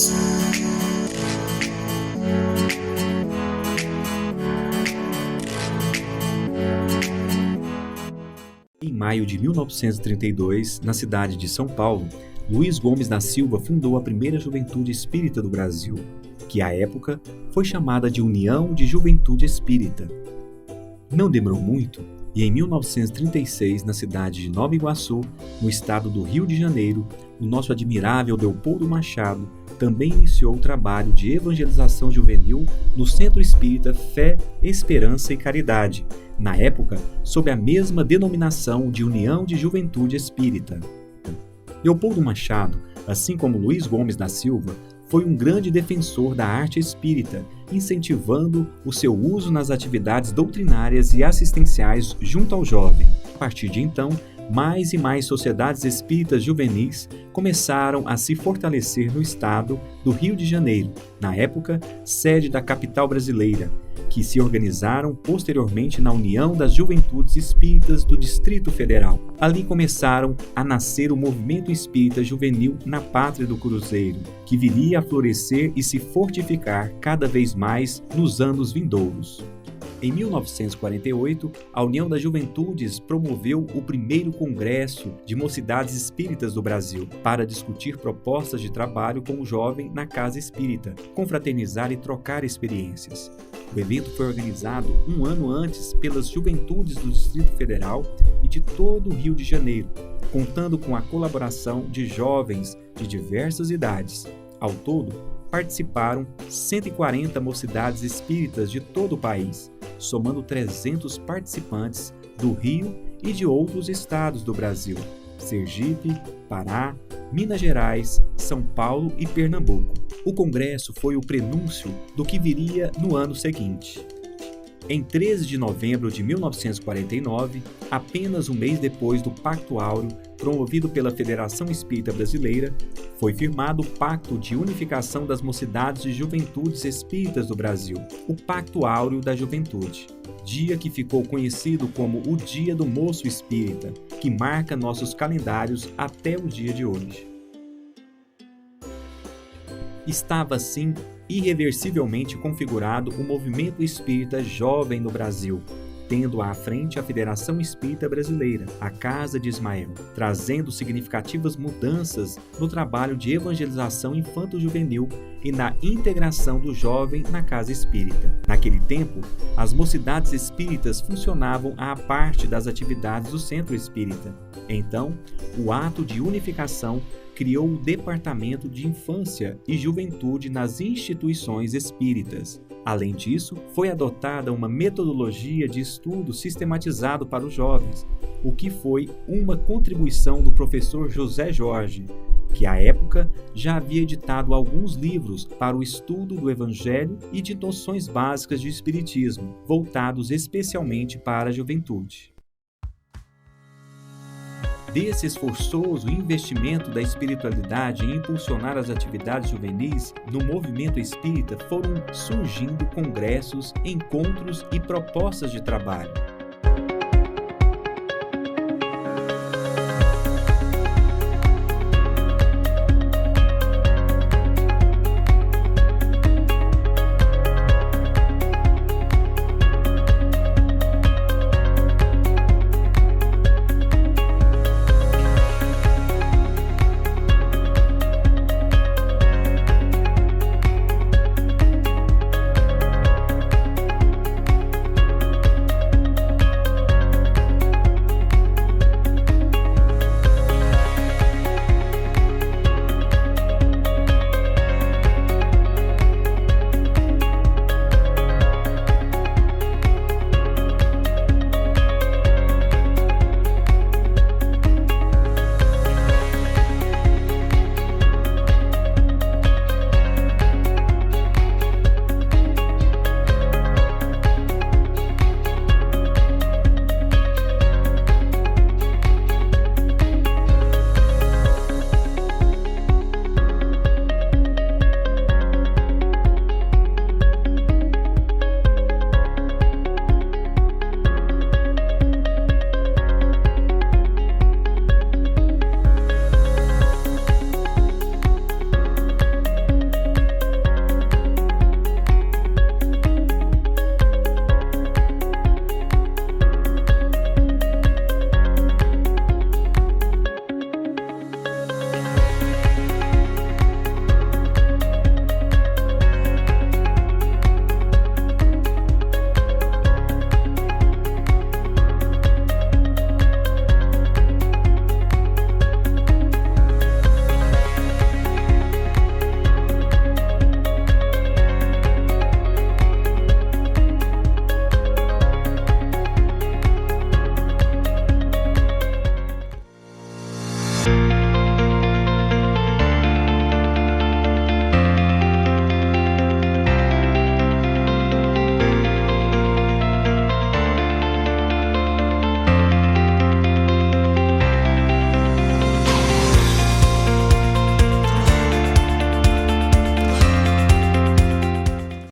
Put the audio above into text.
Em maio de 1932, na cidade de São Paulo, Luiz Gomes da Silva fundou a primeira juventude espírita do Brasil, que à época foi chamada de União de Juventude Espírita. Não demorou muito e em 1936, na cidade de Nova Iguaçu, no estado do Rio de Janeiro, o nosso admirável Leopoldo Machado também iniciou o trabalho de evangelização juvenil no Centro Espírita Fé, Esperança e Caridade, na época sob a mesma denominação de União de Juventude Espírita. Leopoldo Machado, assim como Luiz Gomes da Silva, foi um grande defensor da arte espírita, incentivando o seu uso nas atividades doutrinárias e assistenciais junto ao jovem. A partir de então, mais e mais sociedades espíritas juvenis começaram a se fortalecer no estado do Rio de Janeiro, na época sede da capital brasileira, que se organizaram posteriormente na União das Juventudes Espíritas do Distrito Federal. Ali começaram a nascer o movimento espírita juvenil na Pátria do Cruzeiro, que viria a florescer e se fortificar cada vez mais nos anos vindouros. Em 1948, a União das Juventudes promoveu o primeiro Congresso de Mocidades Espíritas do Brasil para discutir propostas de trabalho com o jovem na casa espírita, confraternizar e trocar experiências. O evento foi organizado um ano antes pelas juventudes do Distrito Federal e de todo o Rio de Janeiro, contando com a colaboração de jovens de diversas idades. Ao todo, participaram 140 mocidades espíritas de todo o país, somando 300 participantes do Rio e de outros estados do Brasil: Sergipe, Pará, Minas Gerais, São Paulo e Pernambuco. O congresso foi o prenúncio do que viria no ano seguinte. Em 13 de novembro de 1949, apenas um mês depois do Pacto Áureo, promovido pela Federação Espírita Brasileira, foi firmado o Pacto de Unificação das Mocidades e Juventudes Espíritas do Brasil, o Pacto Áureo da Juventude, dia que ficou conhecido como o Dia do Moço Espírita, que marca nossos calendários até o dia de hoje. Estava assim irreversivelmente configurado o movimento espírita jovem no Brasil, tendo à frente a Federação Espírita Brasileira, a Casa de Ismael, trazendo significativas mudanças no trabalho de evangelização infanto-juvenil e na integração do jovem na casa espírita. Naquele tempo, as mocidades espíritas funcionavam à parte das atividades do centro espírita. Então, o ato de unificação criou o Departamento de Infância e Juventude nas instituições espíritas. Além disso, foi adotada uma metodologia de estudo sistematizado para os jovens, o que foi uma contribuição do professor José Jorge, que à época já havia editado alguns livros para o estudo do Evangelho e de noções básicas de Espiritismo, voltados especialmente para a juventude. Desse esforçoso investimento da espiritualidade em impulsionar as atividades juvenis, no movimento espírita foram surgindo congressos, encontros e propostas de trabalho.